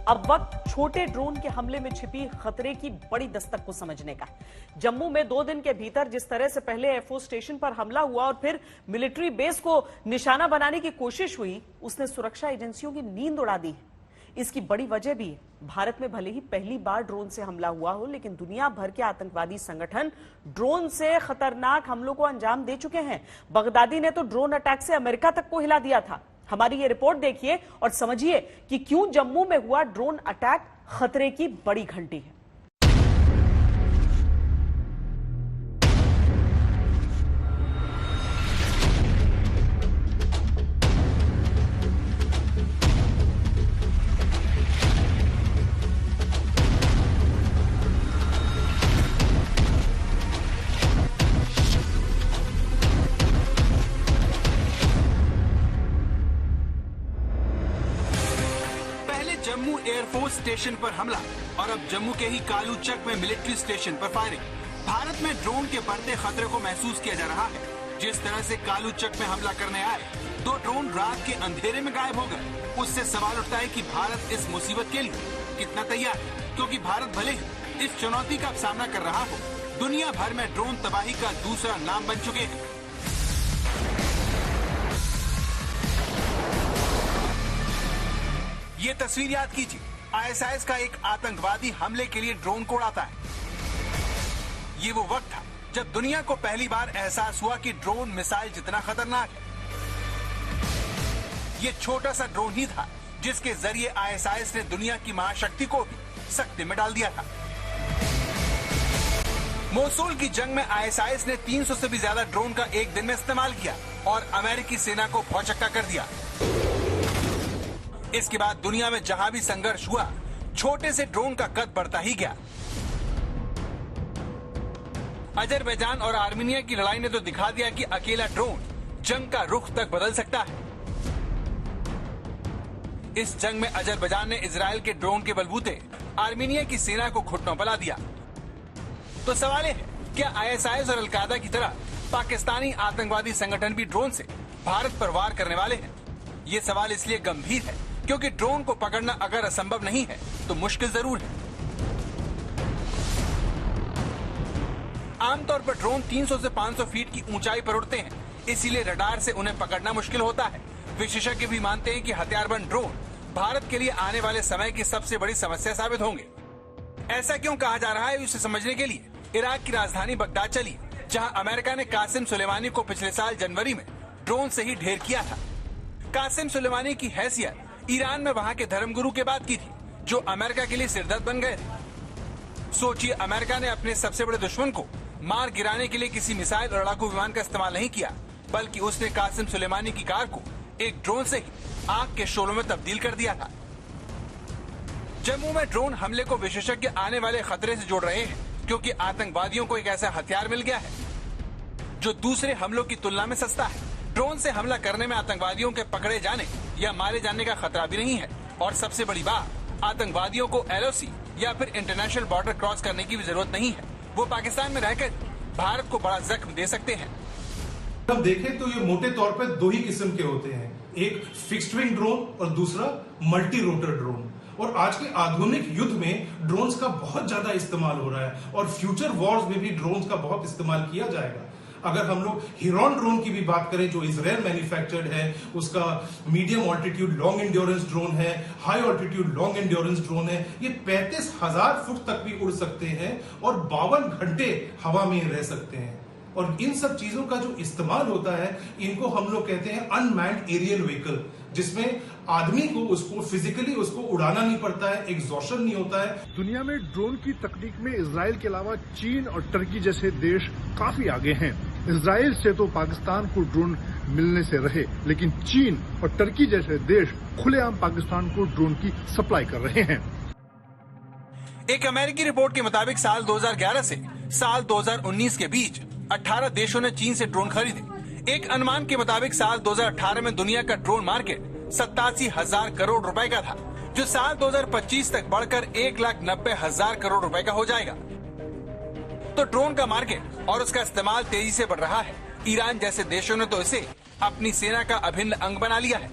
अब वक्त छोटे ड्रोन के हमले में छिपी खतरे की बड़ी दस्तक को समझने का। जम्मू में 2 दिन के भीतर जिस तरह से पहले एयरफोर्स स्टेशन पर हमला हुआ और फिर मिलिट्री बेस को निशाना बनाने की कोशिश हुई, उसने सुरक्षा एजेंसियों की नींद उड़ा दी है। इसकी बड़ी वजह भी है। भारत में भले ही पहली बार ड्रोन से हमला हुआ हो, लेकिन दुनिया भर के आतंकवादी संगठन ड्रोन से खतरनाक हमलों को अंजाम दे चुके हैं। बगदादी ने तो ड्रोन अटैक से अमेरिका तक को हिला दिया था। हमारी ये रिपोर्ट देखिए और समझिए कि क्यों जम्मू में हुआ ड्रोन अटैक खतरे की बड़ी घंटी है। जम्मू एयरफोर्स स्टेशन पर हमला और अब जम्मू के ही कालू चक में मिलिट्री स्टेशन पर फायरिंग। भारत में ड्रोन के बढ़ते खतरे को महसूस किया जा रहा है। जिस तरह से कालू चक में हमला करने आए 2 ड्रोन रात के अंधेरे में गायब हो गए, उससे सवाल उठता है कि भारत इस मुसीबत के लिए कितना तैयार है। क्योंकि भारत भले ही इस चुनौती का सामना कर रहा हो, दुनिया भर में ड्रोन तबाही का दूसरा नाम बन चुके हैं। ये तस्वीर याद कीजिए, आईएसआईएस का एक आतंकवादी हमले के लिए ड्रोन को उड़ाता है। ये वो वक्त था जब दुनिया को पहली बार एहसास हुआ कि ड्रोन मिसाइल जितना खतरनाक है। ये छोटा सा ड्रोन ही था जिसके जरिए आईएसआईएस ने दुनिया की महाशक्ति को भी सख्ते में डाल दिया था। मोसुल की जंग में आईएसआईएस ने 300 से भी ज्यादा ड्रोन का एक दिन में इस्तेमाल किया और अमेरिकी सेना को भौचक्का कर दिया। इसके बाद दुनिया में जहां भी संघर्ष हुआ, छोटे से ड्रोन का कद बढ़ता ही गया। अजरबैजान और आर्मीनिया की लड़ाई ने तो दिखा दिया कि अकेला ड्रोन जंग का रुख तक बदल सकता है। इस जंग में अजरबैजान ने इजराइल के ड्रोन के बलबूते आर्मीनिया की सेना को घुटनों पर ला दिया। तो सवाल है, क्या आईएसआईएस और अलकायदा की तरह पाकिस्तानी आतंकवादी संगठन भी ड्रोन से भारत पर वार करने वाले हैं? ये सवाल इसलिए गंभीर है क्योंकि ड्रोन को पकड़ना अगर असंभव नहीं है तो मुश्किल जरूर है। आमतौर पर ड्रोन 300 से 500 फीट की ऊंचाई पर उड़ते हैं, इसीलिए रडार से उन्हें पकड़ना मुश्किल होता है। विशेषज्ञ भी मानते हैं कि हथियारबंद ड्रोन भारत के लिए आने वाले समय की सबसे बड़ी समस्या साबित होंगे। ऐसा क्यों कहा जा रहा है, इसे समझने के लिए इराक की राजधानी बगदाद चलिए, जहां अमेरिका ने कासिम सुलेमानी को पिछले साल जनवरी में ड्रोन से ही ढेर किया था। कासिम सुलेमानी की हैसियत ईरान में वहां के धर्मगुरु के बाद की थी, जो अमेरिका के लिए सिरदर्द बन गए थे। सोचिए, अमेरिका ने अपने सबसे बड़े दुश्मन को मार गिराने के लिए किसी मिसाइल और लड़ाकू विमान का इस्तेमाल नहीं किया, बल्कि उसने कासिम सुलेमानी की कार को एक ड्रोन से ही आग के शोलों में तब्दील कर दिया था। जम्मू में ड्रोन हमले को विशेषज्ञ आने वाले खतरे से जोड़ रहे हैं, क्योंकि आतंकवादियों को एक ऐसा हथियार मिल गया है जो दूसरे हमलों की तुलना में सस्ता है। ड्रोन से हमला करने में आतंकवादियों के पकड़े जाने या मारे जाने का खतरा भी नहीं है। और सबसे बड़ी बात, आतंकवादियों को एलओसी या फिर इंटरनेशनल बॉर्डर क्रॉस करने की भी जरूरत नहीं है। वो पाकिस्तान में रहकर भारत को बड़ा जख्म दे सकते हैं। हम देखें तो ये मोटे तौर पर 2 ही किस्म के होते हैं, एक फिक्स्ड विंग ड्रोन और दूसरा मल्टी रोटर ड्रोन। और आज के आधुनिक युद्ध में ड्रोन्स का बहुत ज्यादा इस्तेमाल हो रहा है और फ्यूचर वॉर्स में भी ड्रोन्स का बहुत इस्तेमाल किया जाएगा। अगर हम लोग हिरॉन ड्रोन की भी बात करें, जो इजराइल मैन्युफैक्चर्ड है, उसका medium altitude long endurance drone है, high altitude long endurance drone है। ये 35,000 फुट तक भी उड़ सकते हैं और 52 घंटे हवा में रह सकते हैं। और इन सब चीजों का जो इस्तेमाल होता है, इनको हम लोग कहते हैं अनमैन्ड एरियल व्हीकल, जिसमें आदमी को उसको फिजिकली उसको उड़ाना नहीं पड़ता है, एग्जॉशन नहीं होता है। दुनिया में ड्रोन की तकनीक में इजराइल के अलावा चीन और टर्की जैसे देश काफी आगे हैं। इजराइल से तो पाकिस्तान को ड्रोन मिलने से रहे, लेकिन चीन और टर्की जैसे देश खुलेआम पाकिस्तान को ड्रोन की सप्लाई कर रहे हैं। एक अमेरिकी रिपोर्ट के मुताबिक साल 2011 से साल 2019 के बीच 18 देशों ने चीन से ड्रोन खरीदे। एक अनुमान के मुताबिक साल 2018 में दुनिया का ड्रोन मार्केट 87,000 करोड़ रुपए का था, जो साल 2025 तक बढ़कर 1,90,000 करोड़ रुपए का हो जाएगा। तो ड्रोन का मार्केट और उसका इस्तेमाल तेजी से बढ़ रहा है। ईरान जैसे देशों ने तो इसे अपनी सेना का अभिन्न अंग बना लिया है।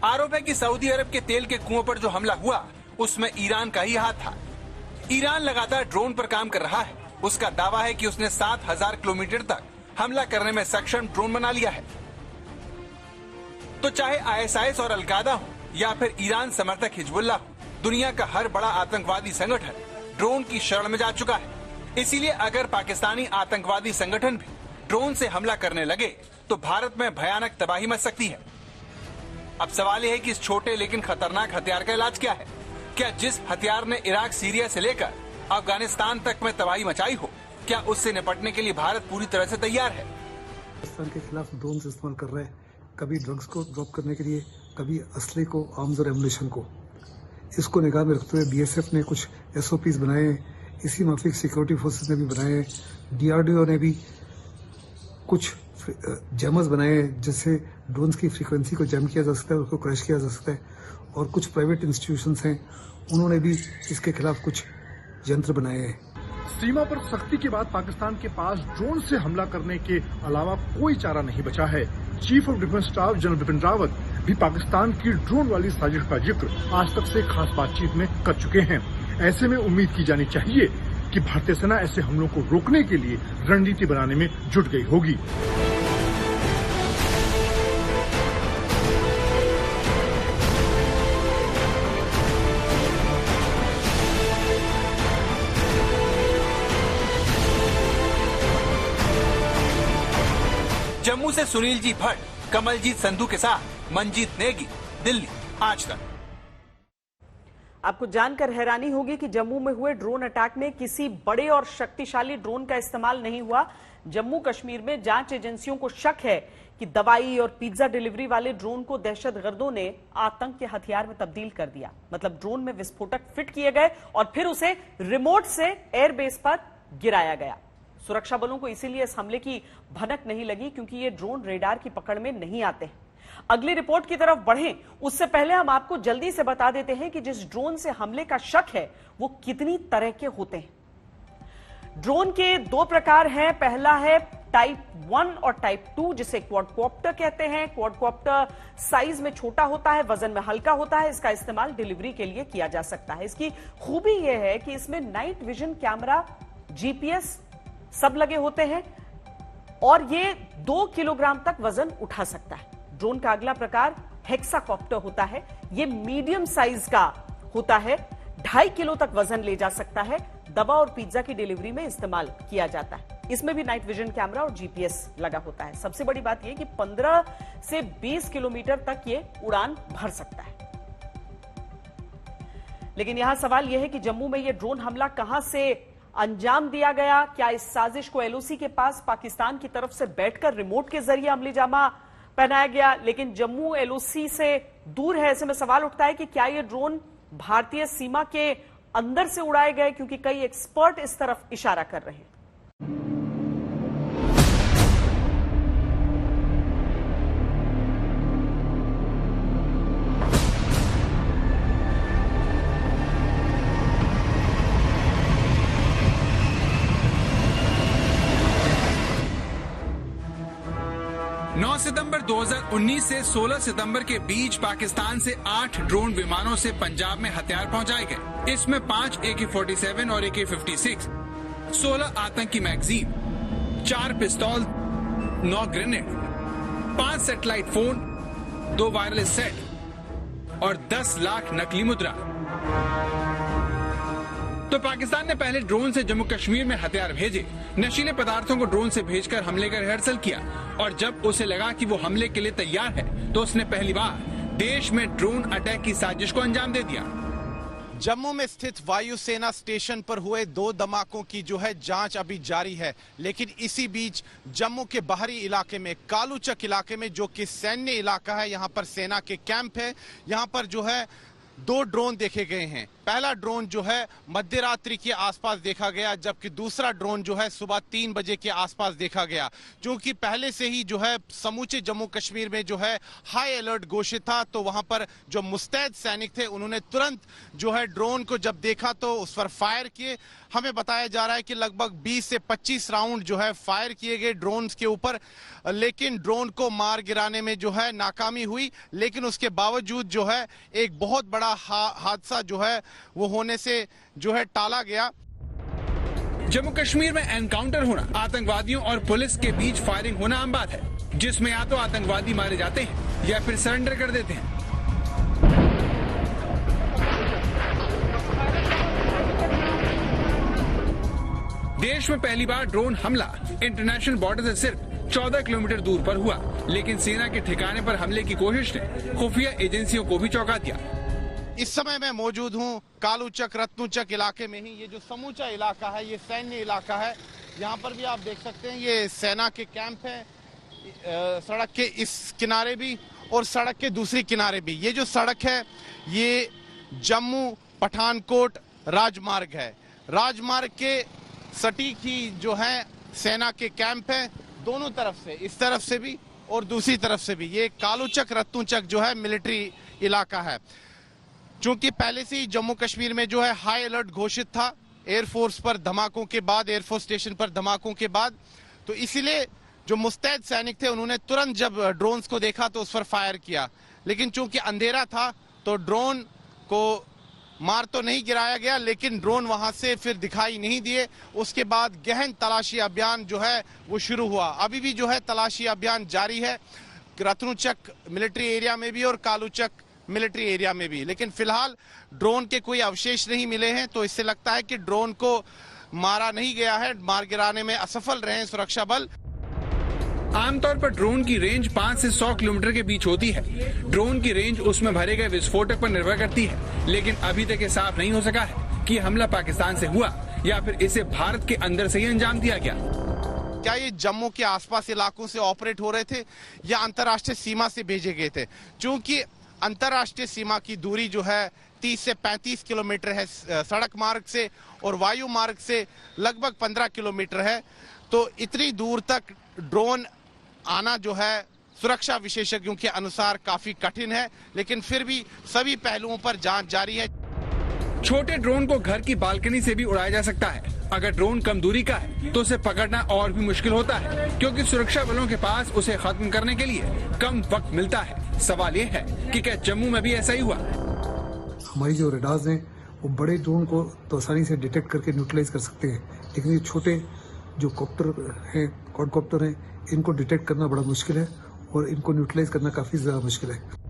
आरोप है कि सऊदी अरब के तेल के कुओं पर जो हमला हुआ उसमें ईरान का ही हाथ था। ईरान लगातार ड्रोन पर काम कर रहा है। उसका दावा है कि उसने 7,000 किलोमीटर तक हमला करने में सक्षम ड्रोन बना लिया है। तो चाहे ISIS और अल-कायदा हो या फिर ईरान समर्थक हिजबुल्लाह हो, दुनिया का हर बड़ा आतंकवादी संगठन ड्रोन की शरण में जा चुका है। इसीलिए अगर पाकिस्तानी आतंकवादी संगठन भी ड्रोन से हमला करने लगे तो भारत में भयानक तबाही मच सकती है। अब सवाल यह है कि इस छोटे लेकिन खतरनाक हथियार का इलाज क्या है? क्या जिस हथियार ने इराक, सीरिया से लेकर अफगानिस्तान तक में तबाही मचाई हो, क्या उससे निपटने के लिए भारत पूरी तरह से तैयार है? पाकिस्तान के खिलाफ ड्रोन से इस्तेमाल कर रहे हैं, कभी ड्रग्स को ड्रॉप करने के लिए, कभी असले को, आर्म्स और एमुनेशन को। इसको निगाह में रखते हुए BSF ने कुछ SOPs बनाए हैं, इसी माफिक सिक्योरिटी फोर्सेस ने भी बनाए हैं, DRDO ने भी कुछ जैमर्स बनाए हैं जिससे ड्रोन्स की फ्रीक्वेंसी को जैम किया जा सकता है, उसको क्रैश किया जा सकता है। और कुछ प्राइवेट इंस्टीट्यूशंस हैं, उन्होंने भी इसके खिलाफ कुछ यंत्र बनाए हैं। सीमा पर सख्ती के बाद पाकिस्तान के पास ड्रोन से हमला करने के अलावा कोई चारा नहीं बचा है। Chief of defence staff general Bipin Rawat भी पाकिस्तान की ड्रोन वाली साजिश का जिक्र आज तक से खास बातचीत में कर चुके हैं। ऐसे में उम्मीद की जानी चाहिए कि भारतीय सेना ऐसे हमलों को रोकने के लिए रणनीति बनाने में जुट गई होगी। जम्मू से सुनील जी भट्ट, कमलजीत संधू के साथ मनजीत नेगी, दिल्ली, आज तक। आपको जानकर हैरानी होगी कि जम्मू में हुए ड्रोन अटैक में किसी बड़े और शक्तिशाली ड्रोन का इस्तेमाल नहीं हुआ। जम्मू कश्मीर में जांच एजेंसियों को शक है कि दवाई और पिज्जा डिलीवरी वाले ड्रोन को दहशतगर्दों ने आतंक के हथियार में तब्दील कर दिया। मतलब ड्रोन में विस्फोटक फिट किए गए और फिर उसे रिमोट से एयरबेस पर गिराया गया। सुरक्षा बलों को इसीलिए इस हमले की भनक नहीं लगी क्योंकि ये ड्रोन रेडार की पकड़ में नहीं आते हैं। अगली रिपोर्ट की तरफ बढ़ें उससे पहले हम आपको जल्दी से बता देते हैं कि जिस ड्रोन से हमले का शक है वो कितनी तरह के होते हैं। ड्रोन के दो प्रकार हैं। पहला है टाइप 1 और टाइप 2, जिसे क्वाडकॉप्टर कहते हैं। क्वाडकॉप्टर साइज में छोटा होता है, वजन में हल्का होता है। इसका इस्तेमाल डिलीवरी के लिए किया जा सकता है। इसकी खूबी यह है कि इसमें नाइट विजन कैमरा, GPS सब लगे होते हैं और ये 2 किलोग्राम तक वजन उठा सकता है। ड्रोन का अगला प्रकार हेक्साकॉप्टर होता है। ये मीडियम साइज का होता है, 2.5 किलो तक वजन ले जा सकता है। दवा और पिज्जा की डिलीवरी में इस्तेमाल किया जाता है। इसमें भी नाइट विजन कैमरा और GPS लगा होता है। सबसे बड़ी बात यह कि 15 से 20 किलोमीटर तक ये उड़ान भर सकता है। लेकिन यहां सवाल यह है कि जम्मू में यह ड्रोन हमला कहां से अंजाम दिया गया? क्या इस साजिश को LOC के पास पाकिस्तान की तरफ से बैठकर रिमोट के जरिए अमली जामा पहनाया गया? लेकिन जम्मू LOC से दूर है। ऐसे में सवाल उठता है कि क्या ये ड्रोन भारतीय सीमा के अंदर से उड़ाए गए, क्योंकि कई एक्सपर्ट इस तरफ इशारा कर रहे हैं। सितंबर 2019 से 16 सितंबर के बीच पाकिस्तान से 8 ड्रोन विमानों से पंजाब में हथियार पहुंचाए गए। इसमें 5 AK-47 और AK-56, 16 आतंकी मैगजीन, 4 पिस्तौल, 9 grenade, 5 satellite phone, 2 wireless set और 10 लाख नकली मुद्रा। तो पाकिस्तान ने पहले ड्रोन से जम्मू कश्मीर में हथियार भेजे, नशीले पदार्थों को ड्रोन से भेजकर हमले का रिहर्सल किया और जब उसे लगा कि वो हमले के लिए तैयार है तो उसने पहली बार देश में ड्रोन अटैक की साजिश को अंजाम दे दिया। जम्मू में स्थित वायुसेना स्टेशन पर हुए 2 धमाकों की जो है जांच अभी जारी है, लेकिन इसी बीच जम्मू के बाहरी इलाके में कालूचक इलाके में, जो कि सैन्य इलाका है, यहाँ पर सेना के कैंप है, यहाँ पर जो है दो ड्रोन देखे गए हैं। पहला ड्रोन जो है मध्य रात्रि के आसपास देखा गया, जबकि दूसरा ड्रोन जो है सुबह 3 बजे के आसपास देखा गया, जो कि पहले से ही जो है समूचे जम्मू कश्मीर में जो है हाई अलर्ट घोषित था। तो वहां पर जो मुस्तैद सैनिक थे उन्होंने तुरंत जो है ड्रोन को जब देखा तो उस पर फायर किए। हमें बताया जा रहा है कि लगभग 20 से 25 राउंड जो है फायर किए गए ड्रोन के ऊपर, लेकिन ड्रोन को मार गिराने में जो है नाकामी हुई। लेकिन उसके बावजूद जो है एक बहुत बड़ा हादसा जो है वो होने से जो है टाला गया। जम्मू कश्मीर में एनकाउंटर होना, आतंकवादियों और पुलिस के बीच फायरिंग होना आम बात है, जिसमें या तो आतंकवादी मारे जाते हैं या फिर सरेंडर कर देते हैं। देश में पहली बार ड्रोन हमला इंटरनेशनल बॉर्डर से सिर्फ 14 किलोमीटर दूर पर हुआ, लेकिन सेना के ठिकाने पर हमले की कोशिश ने खुफिया एजेंसियों को भी चौंका दिया। इस समय मैं मौजूद हूं कालूचक रत्नूचक इलाके में ही। ये जो समूचा इलाका है ये सैन्य इलाका है। यहाँ पर भी आप देख सकते हैं ये सेना के कैंप है, सड़क के इस किनारे भी और सड़क के दूसरी किनारे भी। ये जो सड़क है ये जम्मू पठानकोट राजमार्ग है। राजमार्ग के सटीक ही जो है सेना के कैंप है, दोनों तरफ से, इस तरफ से भी और दूसरी तरफ से भी। ये कालूचक रत्नूचक जो है मिलिट्री इलाका है। चूंकि पहले से ही जम्मू कश्मीर में जो है हाई अलर्ट घोषित था एयरफोर्स पर धमाकों के बाद, एयरफोर्स स्टेशन पर धमाकों के बाद, तो इसीलिए जो मुस्तैद सैनिक थे उन्होंने तुरंत जब ड्रोन्स को देखा तो उस पर फायर किया। लेकिन चूंकि अंधेरा था तो ड्रोन को मार तो नहीं गिराया गया, लेकिन ड्रोन वहां से फिर दिखाई नहीं दिए। उसके बाद गहन तलाशी अभियान जो है वो शुरू हुआ। अभी भी जो है तलाशी अभियान जारी है रत्नूचक मिलिट्री एरिया में भी और कालूचक मिलिट्री एरिया में भी। लेकिन फिलहाल ड्रोन के कोई अवशेष नहीं मिले हैं, तो इससे लगता है कि ड्रोन को मारा नहीं गया है, मार गिराने में असफल रहे सुरक्षा बल। आमतौर पर ड्रोन की रेंज 5 से 100 किलोमीटर के बीच होती है। ड्रोन की रेंज उसमें भरे गए विस्फोटक पर निर्भर करती है, लेकिन अभी तक ये साफ नहीं हो सका है कि हमला पाकिस्तान से हुआ या फिर इसे भारत के अंदर से ही अंजाम दिया गया। क्या ये जम्मू के आसपास इलाकों से ऑपरेट हो रहे थे या अंतर्राष्ट्रीय सीमा से भेजे गए थे? चूंकि अंतर्राष्ट्रीय सीमा की दूरी जो है 30 से 35 किलोमीटर है सड़क मार्ग से और वायु मार्ग से लगभग 15 किलोमीटर है, तो इतनी दूर तक ड्रोन आना जो है सुरक्षा विशेषज्ञों के अनुसार काफी कठिन है। लेकिन फिर भी सभी पहलुओं पर जांच जारी है। छोटे ड्रोन को घर की बालकनी से भी उड़ाया जा सकता है। अगर ड्रोन कम दूरी का है तो उसे पकड़ना और भी मुश्किल होता है, क्योंकि सुरक्षा बलों के पास उसे खत्म करने के लिए कम वक्त मिलता है। सवाल ये है कि क्या जम्मू में भी ऐसा ही हुआ? हमारी जो रडार्स हैं वो बड़े ड्रोन को तो आसानी से डिटेक्ट करके न्यूट्रलाइज कर सकते हैं, लेकिन ये छोटे जो कॉप्टर हैं, क्वाडकॉप्टर हैं, इनको डिटेक्ट करना बड़ा मुश्किल है और इनको न्यूट्रलाइज करना काफी ज्यादा मुश्किल है।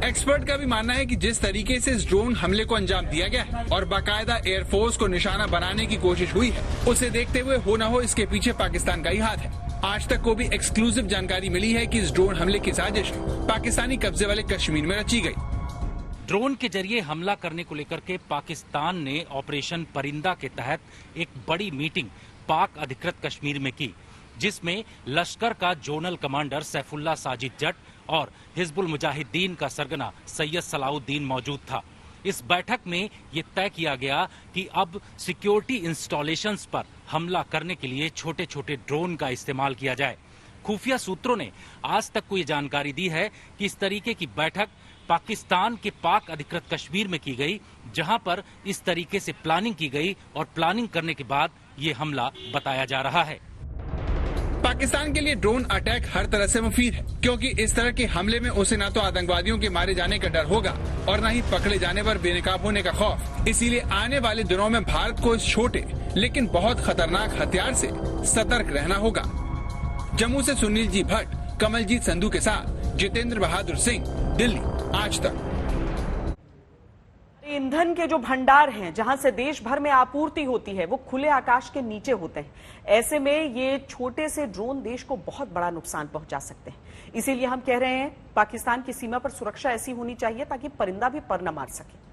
एक्सपर्ट का भी मानना है कि जिस तरीके से इस ड्रोन हमले को अंजाम दिया गया है और बाकायदा एयरफोर्स को निशाना बनाने की कोशिश हुई है, उसे देखते हुए हो न हो इसके पीछे पाकिस्तान का ही हाथ है। आज तक को भी एक्सक्लूसिव जानकारी मिली है कि इस ड्रोन हमले की साजिश पाकिस्तानी कब्जे वाले कश्मीर में रची गई। ड्रोन के जरिए हमला करने को लेकर के पाकिस्तान ने ऑपरेशन परिंदा के तहत एक बड़ी मीटिंग पाक अधिकृत कश्मीर में की, जिसमें लश्कर का जोनल कमांडर सैफुल्ला साजिद जट और हिजबुल मुजाहिदीन का सरगना सैयद सलाउद्दीन मौजूद था। इस बैठक में ये तय किया गया कि अब सिक्योरिटी इंस्टॉलेशंस पर हमला करने के लिए छोटे छोटे ड्रोन का इस्तेमाल किया जाए। खुफिया सूत्रों ने आज तक को ये जानकारी दी है कि इस तरीके की बैठक पाकिस्तान के पाक अधिकृत कश्मीर में की गई, जहां पर इस तरीके से प्लानिंग की गई और प्लानिंग करने के बाद ये हमला बताया जा रहा है। पाकिस्तान के लिए ड्रोन अटैक हर तरह से मुफीद है, क्योंकि इस तरह के हमले में उसे न तो आतंकवादियों के मारे जाने का डर होगा और न ही पकड़े जाने पर बेनकाब होने का खौफ। इसीलिए आने वाले दिनों में भारत को इस छोटे लेकिन बहुत खतरनाक हथियार से सतर्क रहना होगा। जम्मू से सुनील जी भट्ट, कमलजीत संधू के साथ जितेंद्र बहादुर सिंह, दिल्ली, आज तक। ईंधन के जो भंडार हैं, जहां से देश भर में आपूर्ति होती है, वो खुले आकाश के नीचे होते हैं। ऐसे में ये छोटे से ड्रोन देश को बहुत बड़ा नुकसान पहुंचा सकते हैं। इसीलिए हम कह रहे हैं पाकिस्तान की सीमा पर सुरक्षा ऐसी होनी चाहिए ताकि परिंदा भी पर न मार सके।